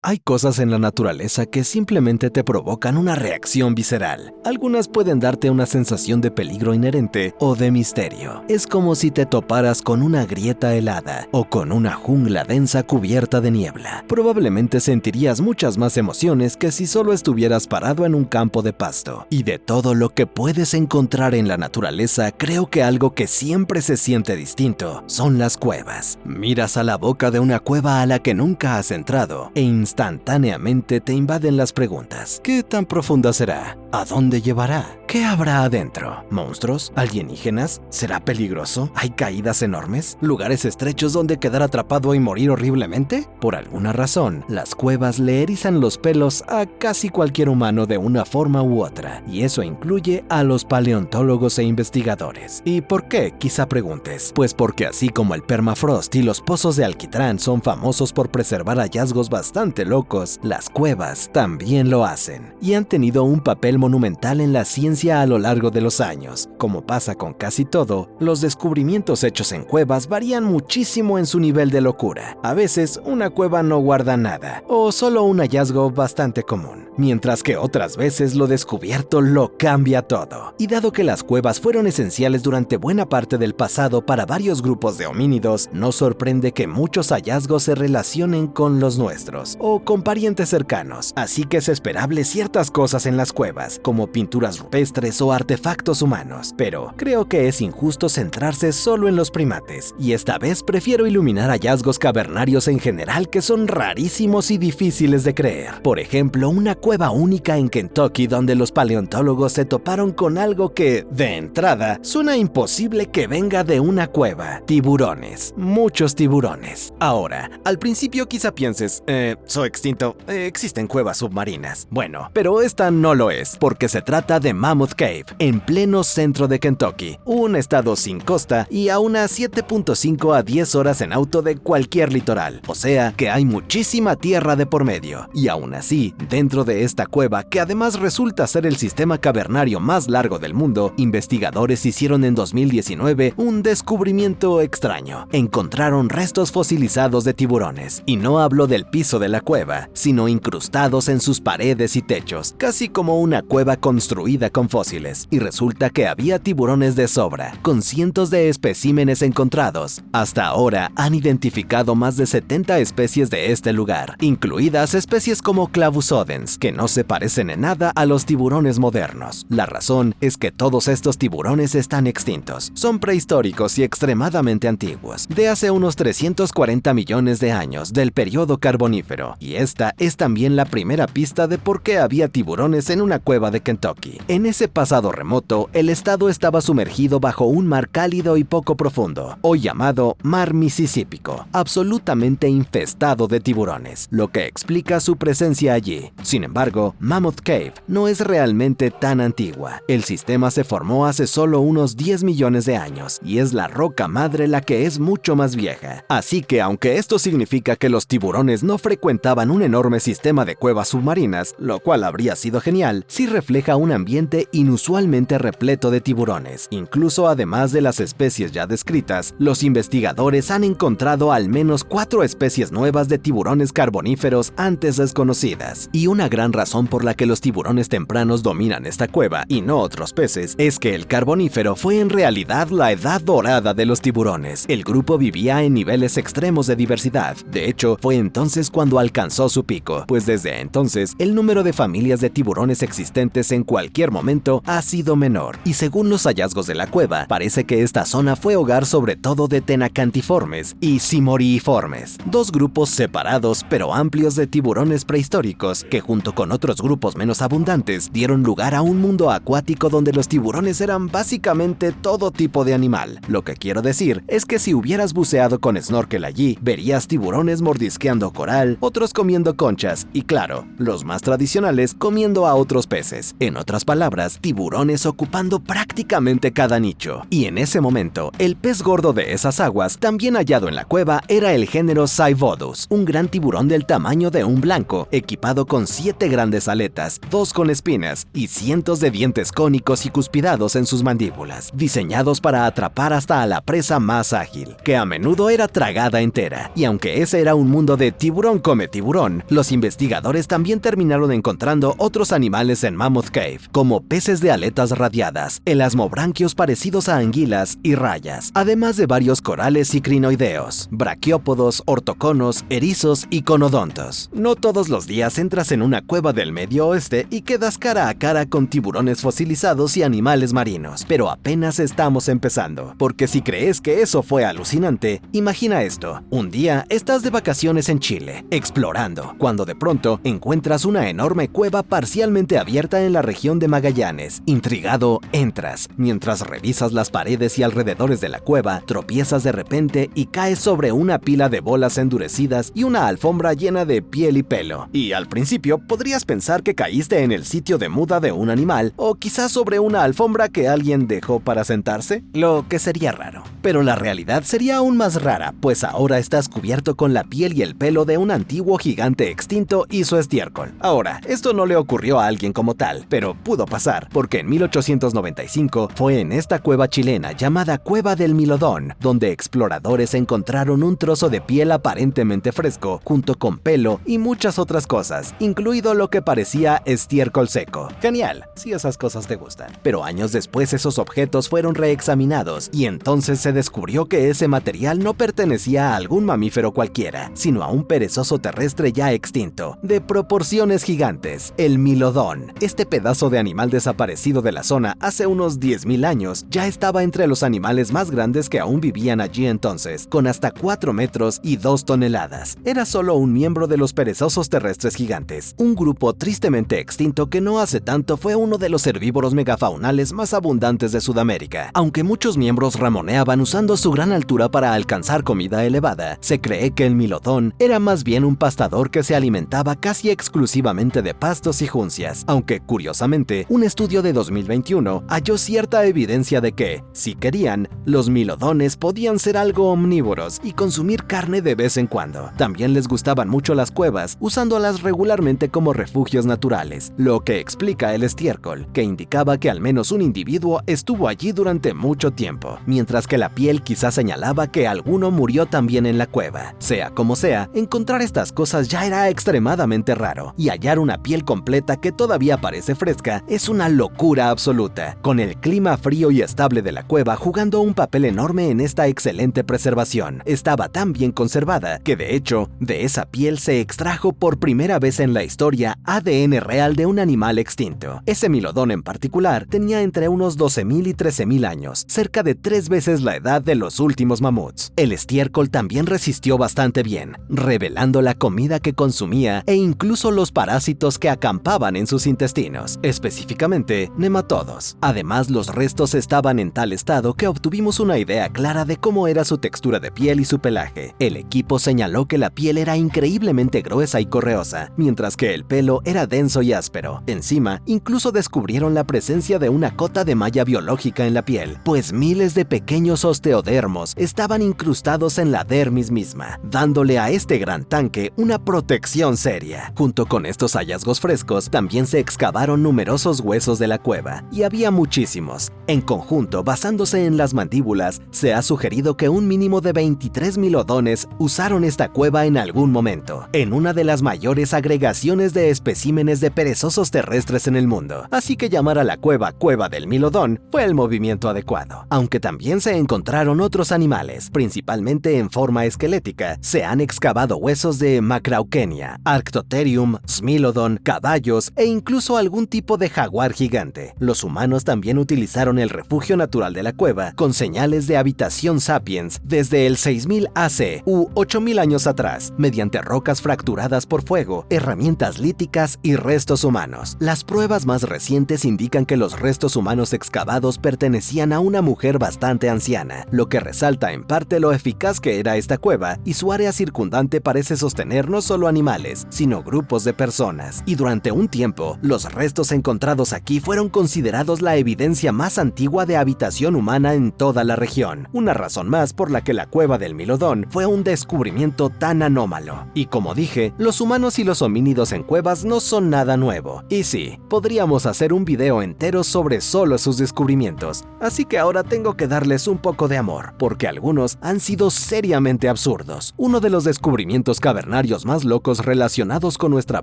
Hay cosas en la naturaleza que simplemente te provocan una reacción visceral. Algunas pueden darte una sensación de peligro inherente o de misterio. Es como si te toparas con una grieta helada o con una jungla densa cubierta de niebla. Probablemente sentirías muchas más emociones que si solo estuvieras parado en un campo de pasto. Y de todo lo que puedes encontrar en la naturaleza, creo que algo que siempre se siente distinto son las cuevas. Miras a la boca de una cueva a la que nunca has entrado e instantáneamente te invaden las preguntas. ¿Qué tan profunda será? ¿A dónde llevará? ¿Qué habrá adentro? ¿Monstruos? ¿Alienígenas? ¿Será peligroso? ¿Hay caídas enormes? ¿Lugares estrechos donde quedar atrapado y morir horriblemente? Por alguna razón, las cuevas le erizan los pelos a casi cualquier humano de una forma u otra, y eso incluye a los paleontólogos e investigadores. ¿Y por qué? Quizá preguntes. Pues porque así como el permafrost y los pozos de alquitrán son famosos por preservar hallazgos bastante locos, las cuevas también lo hacen, y han tenido un papel monumental en la ciencia a lo largo de los años. Como pasa con casi todo, los descubrimientos hechos en cuevas varían muchísimo en su nivel de locura. A veces, una cueva no guarda nada, o solo un hallazgo bastante común, mientras que otras veces lo descubierto lo cambia todo. Y dado que las cuevas fueron esenciales durante buena parte del pasado para varios grupos de homínidos, no sorprende que muchos hallazgos se relacionen con los nuestros, o con parientes cercanos, así que es esperable ciertas cosas en las cuevas, como pinturas rupestres o artefactos humanos, pero creo que es injusto centrarse solo en los primates, y esta vez prefiero iluminar hallazgos cavernarios en general que son rarísimos y difíciles de creer. Por ejemplo, una cueva única en Kentucky donde los paleontólogos se toparon con algo que, de entrada, suena imposible que venga de una cueva: tiburones. Muchos tiburones. Ahora, al principio quizá pienses, soy extinto, existen cuevas submarinas. Bueno, pero esta no lo es, porque se trata de Mammoth Cave, en pleno centro de Kentucky, un estado sin costa y a unas 7.5 a 10 horas en auto de cualquier litoral, o sea que hay muchísima tierra de por medio. Y aún así, dentro de esta cueva, que además resulta ser el sistema cavernario más largo del mundo, investigadores hicieron en 2019 un descubrimiento extraño. Encontraron restos fosilizados de tiburones, y no hablo del piso de la cueva, sino incrustados en sus paredes y techos, casi como una cueva construida con fósiles. Y resulta que había tiburones de sobra, con cientos de especímenes encontrados. Hasta ahora han identificado más de 70 especies de este lugar, incluidas especies como Clavusodens, que no se parecen en nada a los tiburones modernos. La razón es que todos estos tiburones están extintos, son prehistóricos y extremadamente antiguos, de hace unos 340 millones de años, del periodo carbonífero, y esta es también la primera pista de por qué había tiburones en una cueva de Kentucky. En ese pasado remoto, el estado estaba sumergido bajo un mar cálido y poco profundo, hoy llamado Mar Misisípico, absolutamente infestado de tiburones, lo que explica su presencia allí. Sin embargo, Mammoth Cave no es realmente tan antigua. El sistema se formó hace solo unos 10 millones de años, y es la roca madre la que es mucho más vieja. Así que aunque esto significa que los tiburones no frecuentaban un enorme sistema de cuevas submarinas, lo cual habría sido genial, sí refleja un ambiente inusualmente repleto de tiburones. Incluso además de las especies ya descritas, los investigadores han encontrado al menos 4 especies nuevas de tiburones carboníferos antes desconocidas. Y una gran razón por la que los tiburones tempranos dominan esta cueva y no otros peces es que el carbonífero fue en realidad la edad dorada de los tiburones. El grupo vivía en niveles extremos de diversidad. De hecho, fue entonces cuando alcanzó su pico, pues desde entonces el número de familias de tiburones existentes en cualquier momento ha sido menor. Y según los hallazgos de la cueva, parece que esta zona fue hogar sobre todo de tenacantiformes y simoriiformes, dos grupos separados pero amplios de tiburones prehistóricos que, junto con otros grupos menos abundantes, dieron lugar a un mundo acuático donde los tiburones eran básicamente todo tipo de animal. Lo que quiero decir es que si hubieras buceado con snorkel allí, verías tiburones mordisqueando coral, otros comiendo conchas y, claro, los más tradicionales comiendo a otros peces peces. En otras palabras, tiburones ocupando prácticamente cada nicho. Y en ese momento, el pez gordo de esas aguas, también hallado en la cueva, era el género Cyvodus, un gran tiburón del tamaño de un blanco, equipado con 7 grandes aletas, 2 con espinas y cientos de dientes cónicos y cuspidados en sus mandíbulas, diseñados para atrapar hasta a la presa más ágil, que a menudo era tragada entera. Y aunque ese era un mundo de tiburón come tiburón, los investigadores también terminaron encontrando otros animales en Mammoth Cave, como peces de aletas radiadas, elasmobranquios parecidos a anguilas y rayas, además de varios corales y crinoideos, braquiópodos, ortoconos, erizos y conodontos. No todos los días entras en una cueva del Medio Oeste y quedas cara a cara con tiburones fosilizados y animales marinos, pero apenas estamos empezando, porque si crees que eso fue alucinante, imagina esto: un día estás de vacaciones en Chile, explorando, cuando de pronto encuentras una enorme cueva parcialmente abierta en la región de Magallanes. Intrigado, entras. Mientras revisas las paredes y alrededores de la cueva, tropiezas de repente y caes sobre una pila de bolas endurecidas y una alfombra llena de piel y pelo. Y al principio podrías pensar que caíste en el sitio de muda de un animal, o quizás sobre una alfombra que alguien dejó para sentarse, lo que sería raro. Pero la realidad sería aún más rara, pues ahora estás cubierto con la piel y el pelo de un antiguo gigante extinto y su estiércol. Ahora, esto no le ocurrió a alguien como tal, pero pudo pasar, porque en 1895 fue en esta cueva chilena llamada Cueva del Milodón, donde exploradores encontraron un trozo de piel aparentemente fresco, junto con pelo y muchas otras cosas, incluido lo que parecía estiércol seco. Genial, si esas cosas te gustan. Pero años después esos objetos fueron reexaminados, y entonces se descubrió que ese material no pertenecía a algún mamífero cualquiera, sino a un perezoso terrestre ya extinto, de proporciones gigantes, el milodón. Este pedazo de animal desaparecido de la zona hace unos 10.000 años ya estaba entre los animales más grandes que aún vivían allí entonces, con hasta 4 metros y 2 toneladas. Era solo un miembro de los perezosos terrestres gigantes, un grupo tristemente extinto que no hace tanto fue uno de los herbívoros megafaunales más abundantes de Sudamérica. Aunque muchos miembros ramoneaban usando su gran altura para alcanzar comida elevada, se cree que el milodón era más bien un pastador que se alimentaba casi exclusivamente de pastos y juncias, aunque curiosamente, un estudio de 2021 halló cierta evidencia de que, si querían, los milodones podían ser algo omnívoros y consumir carne de vez en cuando. También les gustaban mucho las cuevas, usándolas regularmente como refugios naturales, lo que explica el estiércol, que indicaba que al menos un individuo estuvo allí durante mucho tiempo, mientras que la piel quizás señalaba que alguno murió también en la cueva. Sea como sea, encontrar estas cosas ya era extremadamente raro, y hallar una piel completa que todavía parece fresca es una locura absoluta, con el clima frío y estable de la cueva jugando un papel enorme en esta excelente preservación. Estaba tan bien conservada que, de hecho, de esa piel se extrajo por primera vez en la historia ADN real de un animal extinto. Ese milodón en particular tenía entre unos 12.000 y 13.000 años, cerca de 3 veces la edad de los últimos mamuts. El estiércol también resistió bastante bien, revelando la comida que consumía e incluso los parásitos que acampaban en sus intestinos, específicamente nematodos. Además, los restos estaban en tal estado que obtuvimos una idea clara de cómo era su textura de piel y su pelaje. El equipo señaló que la piel era increíblemente gruesa y correosa, mientras que el pelo era denso y áspero. Encima, incluso descubrieron la presencia de una cota de malla biológica en la piel, pues miles de pequeños osteodermos estaban incrustados en la dermis misma, dándole a este gran tanque una protección seria. Junto con estos hallazgos frescos, también se excavaron numerosos huesos de la cueva, y había muchísimos. En conjunto, basándose en las mandíbulas, se ha sugerido que un mínimo de 23 milodones usaron esta cueva en algún momento, en una de las mayores agregaciones de especímenes de perezosos terrestres en el mundo. Así que llamar a la cueva Cueva del Milodón fue el movimiento adecuado. Aunque también se encontraron otros animales, principalmente en forma esquelética. Se han excavado huesos de Macrauchenia, Arctotherium, Smilodon, caballos e incluso algún tipo de jaguar gigante. Los humanos también utilizaron el refugio natural de la cueva con señales de habitación sapiens desde el 6000 AC u 8000 años atrás, mediante rocas fracturadas por fuego, herramientas líticas y restos humanos. Las pruebas más recientes indican que los restos humanos excavados pertenecían a una mujer bastante anciana, lo que resalta en parte lo eficaz que era esta cueva, y su área circundante parece sostener no solo animales, sino grupos de personas. Y durante un tiempo, Los restos encontrados aquí fueron considerados la evidencia más antigua de habitación humana en toda la región, una razón más por la que la cueva del Milodón fue un descubrimiento tan anómalo. Y como dije, los humanos y los homínidos en cuevas no son nada nuevo. Y sí, podríamos hacer un video entero sobre solo sus descubrimientos, así que ahora tengo que darles un poco de amor, porque algunos han sido seriamente absurdos. Uno de los descubrimientos cavernarios más locos relacionados con nuestra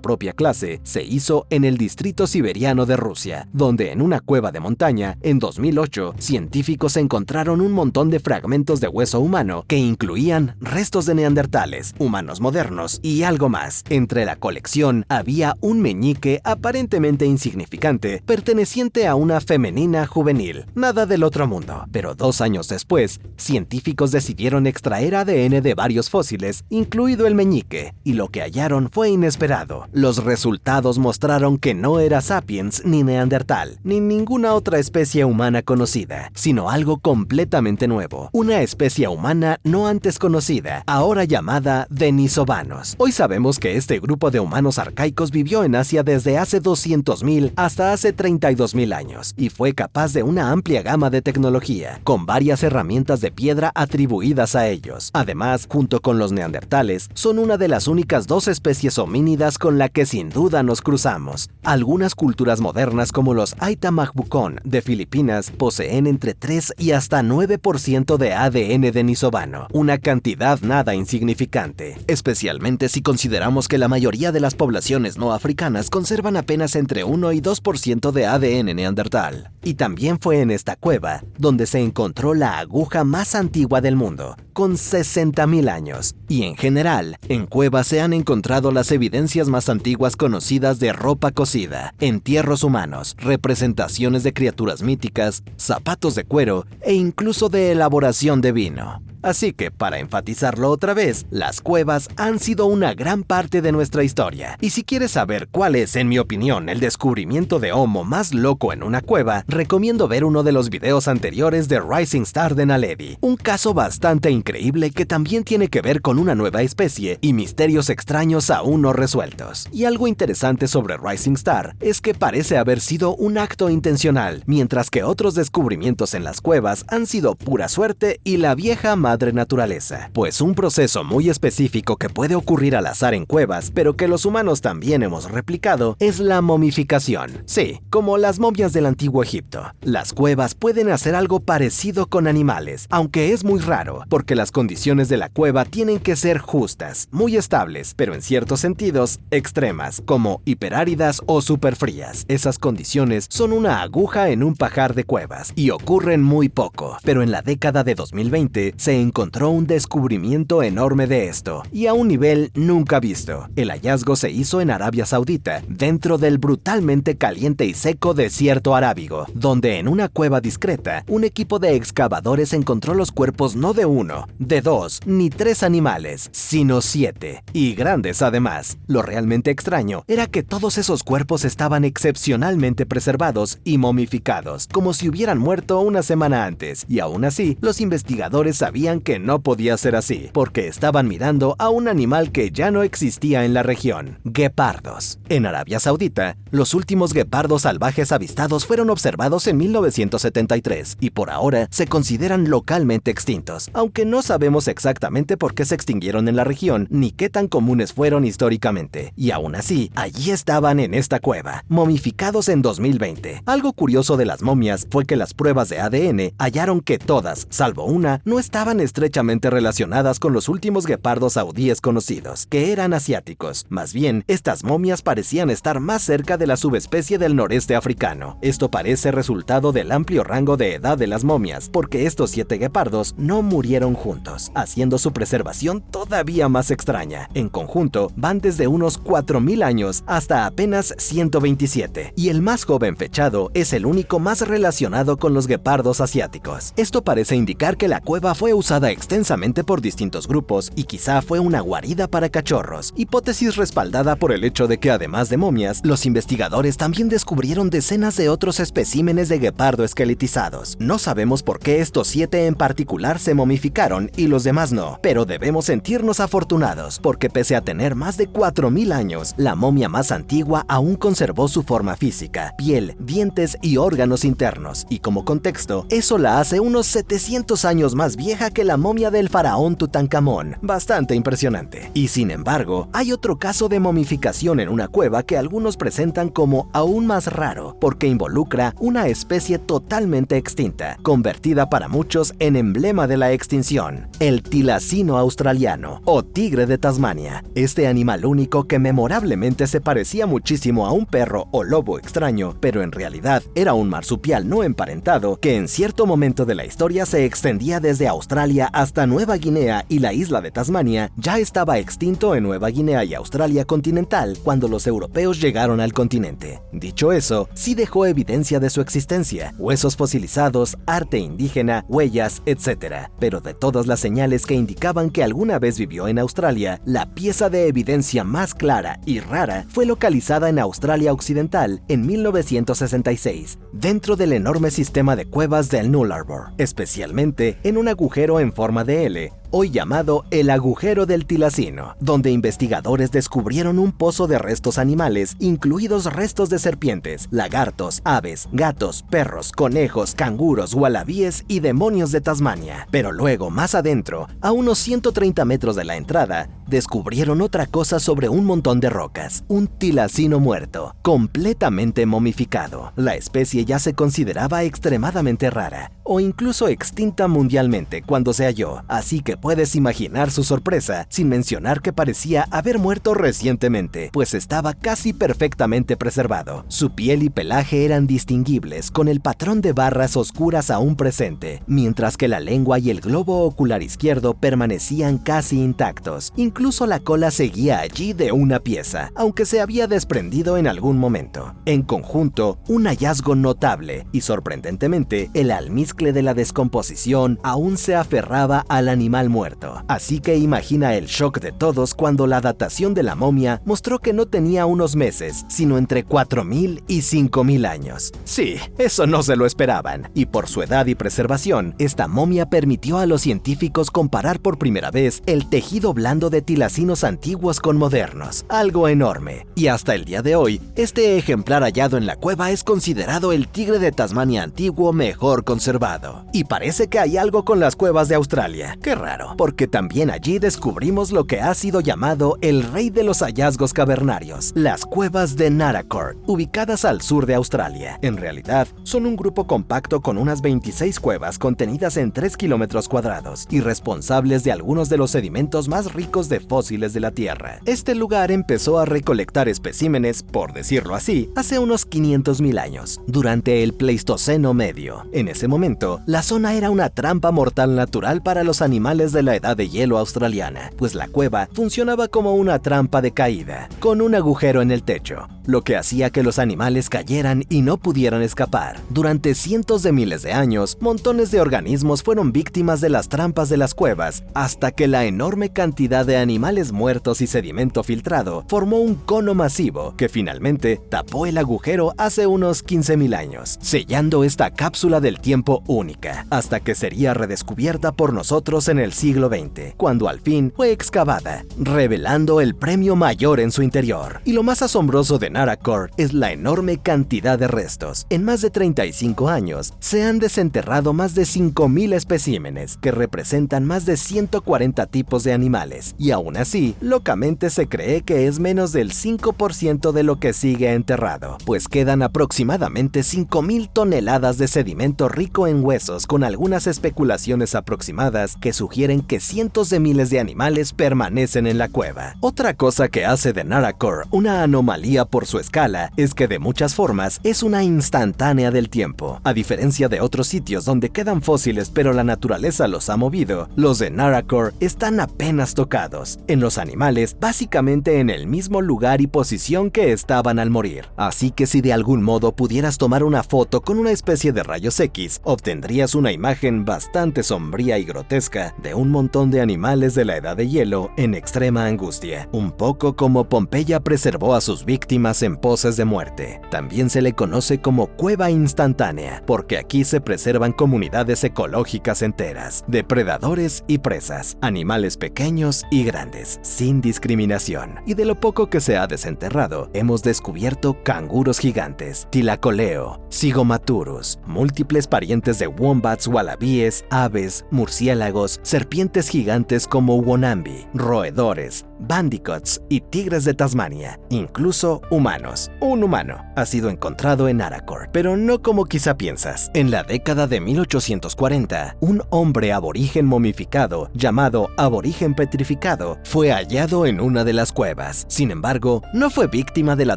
propia clase se hizo en el distrito siberiano de Rusia, donde en una cueva de montaña, en 2008, científicos encontraron un montón de fragmentos de hueso humano que incluían restos de neandertales, humanos modernos y algo más. Entre la colección había un meñique aparentemente insignificante, perteneciente a una femenina juvenil. Nada del otro mundo. Pero 2 años después, científicos decidieron extraer ADN de varios fósiles, incluido el meñique, y lo que hallaron fue inesperado. Los resultados mostraron que no era sapiens ni neandertal, ni ninguna otra especie humana conocida, sino algo completamente nuevo. Una especie humana no antes conocida, ahora llamada denisovanos. Hoy sabemos que este grupo de humanos arcaicos vivió en Asia desde hace 200.000 hasta hace 32.000 años, y fue capaz de una amplia gama de tecnología, con varias herramientas de piedra atribuidas a ellos. Además, junto con los neandertales, son una de las únicas 2 especies homínidas con la que sin duda nos cruzamos. Algunas culturas modernas como los Aitamajbucón de Filipinas poseen entre 3 y hasta 9% de ADN denisovano, una cantidad nada insignificante, especialmente si consideramos que la mayoría de las poblaciones no africanas conservan apenas entre 1 y 2% de ADN neandertal. Y también fue en esta cueva donde se encontró la aguja más antigua del mundo, con 60.000 años. Y en general, en cuevas se han encontrado las evidencias más antiguas conocidas de ropa cocida, entierros humanos, representaciones de criaturas míticas, zapatos de cuero e incluso de elaboración de vino. Así que, para enfatizarlo otra vez, las cuevas han sido una gran parte de nuestra historia. Y si quieres saber cuál es, en mi opinión, el descubrimiento de Homo más loco en una cueva, recomiendo ver uno de los videos anteriores de Rising Star de Naledi, un caso bastante increíble que también tiene que ver con una nueva especie y misterios extraños aún no resueltos. Y algo interesante sobre Rising Star es que parece haber sido un acto intencional, mientras que otros descubrimientos en las cuevas han sido pura suerte y la vieja madre naturaleza. Pues un proceso muy específico que puede ocurrir al azar en cuevas, pero que los humanos también hemos replicado, es la momificación. Sí, como las momias del antiguo Egipto. Las cuevas pueden hacer algo parecido con animales, aunque es muy raro, porque las condiciones de la cueva tienen que ser justas, muy estables, pero en ciertos sentidos extremas, como hiperáridas o superfrías. Esas condiciones son una aguja en un pajar de cuevas, y ocurren muy poco, pero en la década de 2020 se encontró un descubrimiento enorme de esto, y a un nivel nunca visto. El hallazgo se hizo en Arabia Saudita, dentro del brutalmente caliente y seco desierto arábigo, donde en una cueva discreta, un equipo de excavadores encontró los cuerpos no de 1, de 2, ni 3 animales, sino 7, y grandes además. Lo realmente extraño era que todos esos cuerpos estaban excepcionalmente preservados y momificados, como si hubieran muerto una semana antes, y aún así, los investigadores sabían que no podía ser así, porque estaban mirando a un animal que ya no existía en la región: guepardos. En Arabia Saudita, los últimos guepardos salvajes avistados fueron observados en 1973 y por ahora se consideran localmente extintos, aunque no sabemos exactamente por qué se extinguieron en la región ni qué tan comunes fueron históricamente. Y aún así, allí estaban en esta cueva, momificados en 2020. Algo curioso de las momias fue que las pruebas de ADN hallaron que todas, salvo una, no estaban estrechamente relacionadas con los últimos guepardos saudíes conocidos, que eran asiáticos. Más bien, estas momias parecían estar más cerca de la subespecie del noreste africano. Esto parece resultado del amplio rango de edad de las momias, porque estos 7 guepardos no murieron juntos, haciendo su preservación todavía más extraña. En conjunto, van desde unos 4.000 años hasta apenas 127, y el más joven fechado es el único más relacionado con los guepardos asiáticos. Esto parece indicar que la cueva fue usada extensamente por distintos grupos y quizá fue una guarida para cachorros, hipótesis respaldada por el hecho de que además de momias, los investigadores también descubrieron decenas de otros especímenes especímenes de guepardo esqueletizados. No sabemos por qué estos 7 en particular se momificaron y los demás no, pero debemos sentirnos afortunados, porque pese a tener más de 4000 años, la momia más antigua aún conservó su forma física, piel, dientes y órganos internos, y como contexto, eso la hace unos 700 años más vieja que la momia del faraón Tutankamón. Bastante impresionante. Y sin embargo, hay otro caso de momificación en una cueva que algunos presentan como aún más raro, porque involucra una especie totalmente extinta, convertida para muchos en emblema de la extinción: el tilacino australiano, o tigre de Tasmania. Este animal único que memorablemente se parecía muchísimo a un perro o lobo extraño, pero en realidad era un marsupial no emparentado que en cierto momento de la historia se extendía desde Australia hasta Nueva Guinea, y la isla de Tasmania ya estaba extinto en Nueva Guinea y Australia continental cuando los europeos llegaron al continente. Dicho eso, sí dejó evidencia de su existencia: huesos fosilizados, arte indígena, huellas, etc. Pero de todas las señales que indicaban que alguna vez vivió en Australia, la pieza de evidencia más clara y rara fue localizada en Australia Occidental en 1966, dentro del enorme sistema de cuevas del Nullarbor, especialmente en un agujero en forma de L, hoy llamado el agujero del Tilacino, donde investigadores descubrieron un pozo de restos animales, incluidos restos de serpientes, lagartos, aves, gatos, perros, conejos, canguros, wallabies y demonios de Tasmania. Pero luego, más adentro, a unos 130 metros de la entrada, descubrieron otra cosa sobre un montón de rocas: un tilacino muerto, completamente momificado. La especie ya se consideraba extremadamente rara, o incluso extinta mundialmente cuando se halló, así que puedes imaginar su sorpresa, sin mencionar que parecía haber muerto recientemente, pues estaba casi perfectamente preservado. Su piel y pelaje eran distinguibles, con el patrón de barras oscuras aún presente, mientras que la lengua y el globo ocular izquierdo permanecían casi intactos. Incluso la cola seguía allí de una pieza, aunque se había desprendido en algún momento. En conjunto, un hallazgo notable, y sorprendentemente, el almizcle de la descomposición aún se aferraba al animal muerto. Así que imagina el shock de todos cuando la datación de la momia mostró que no tenía unos meses, sino entre 4000 y 5000 años. Sí, eso no se lo esperaban, y por su edad y preservación, esta momia permitió a los científicos comparar por primera vez el tejido blando de tilacinos antiguos con modernos, algo enorme. Y hasta el día de hoy, este ejemplar hallado en la cueva es considerado el tigre de Tasmania antiguo mejor conservado. Y parece que hay algo con las cuevas de Australia. Qué raro, porque también allí descubrimos lo que ha sido llamado el rey de los hallazgos cavernarios: las cuevas de Naracoorte, ubicadas al sur de Australia. En realidad, son un grupo compacto con unas 26 cuevas contenidas en 3 kilómetros cuadrados y responsables de algunos de los sedimentos más ricos de fósiles de la Tierra. Este lugar empezó a recolectar especímenes, por decirlo así, hace unos 500.000 años, durante el Pleistoceno medio. En ese momento, la zona era una trampa mortal natural para los animales de la edad de hielo australiana, pues la cueva funcionaba como una trampa de caída, con un agujero en el techo, lo que hacía que los animales cayeran y no pudieran escapar. Durante cientos de miles de años, montones de organismos fueron víctimas de las trampas de las cuevas, hasta que la enorme cantidad de animales muertos y sedimento filtrado formó un cono masivo que finalmente tapó el agujero hace unos 15.000 años, sellando esta cápsula del tiempo única, hasta que sería redescubierta por nosotros en el siglo XX, cuando al fin fue excavada, revelando el premio mayor en su interior. Y lo más asombroso de Naracoorte es la enorme cantidad de restos. En más de 35 años, se han desenterrado más de 5000 especímenes, que representan más de 140 tipos de animales, y aún así, locamente se cree que es menos del 5% de lo que sigue enterrado, pues quedan aproximadamente 5000 toneladas de sedimento rico en huesos, con algunas especulaciones aproximadas que sugieren que cientos de miles de animales permanecen en la cueva. Otra cosa que hace de Naracoorte una anomalía por su escala es que de muchas formas es una instantánea del tiempo. A diferencia de otros sitios donde quedan fósiles pero la naturaleza los ha movido, los de Naracoorte están apenas tocados. En los animales, básicamente en el mismo lugar y posición que estaban al morir. Así que si de algún modo pudieras tomar una foto con una especie de rayos X, obtendrías una imagen bastante sombría y grotesca de un montón de animales de la edad de hielo en extrema angustia. Un poco como Pompeya preservó a sus víctimas todas en poses de muerte. También se le conoce como cueva instantánea, porque aquí se preservan comunidades ecológicas enteras, depredadores y presas, animales pequeños y grandes, sin discriminación. Y de lo poco que se ha desenterrado, hemos descubierto canguros gigantes, tilacoleo, Zygomaturus, múltiples parientes de wombats, wallabies, aves, murciélagos, serpientes gigantes como wonambi, roedores, bandicoots y tigres de Tasmania, incluso humanos. Un humano ha sido encontrado en Aracor, pero no como quizá piensas. En la década de 1840, un hombre aborigen momificado, llamado aborigen petrificado, fue hallado en una de las cuevas. Sin embargo, no fue víctima de la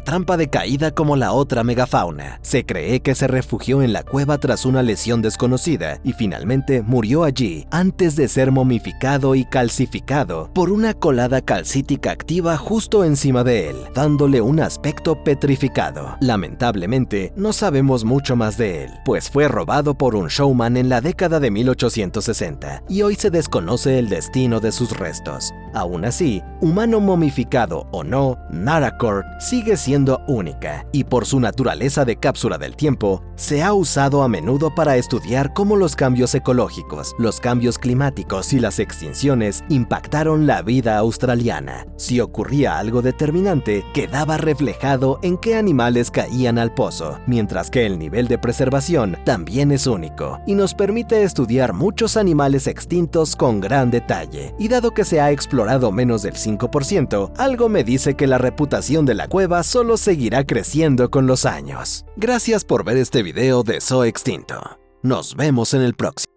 trampa de caída como la otra megafauna. Se cree que se refugió en la cueva tras una lesión desconocida y finalmente murió allí antes de ser momificado y calcificado por una colada calcítica activa justo encima de él, dándole un aspecto petrificado. Lamentablemente, no sabemos mucho más de él, pues fue robado por un showman en la década de 1860 y hoy se desconoce el destino de sus restos. Aún así, humano momificado o no, Naracoorte sigue siendo única y por su naturaleza de cápsula del tiempo, se ha usado a menudo para estudiar cómo los cambios ecológicos, los cambios climáticos y las extinciones impactaron la vida australiana. Si ocurría algo determinante, quedaba reflejado en qué animales caían al pozo, mientras que el nivel de preservación también es único y nos permite estudiar muchos animales extintos con gran detalle. Y dado que se ha explorado menos del 5%, algo me dice que la reputación de la cueva solo seguirá creciendo con los años. Gracias por ver este video de Zoo Extinto. Nos vemos en el próximo.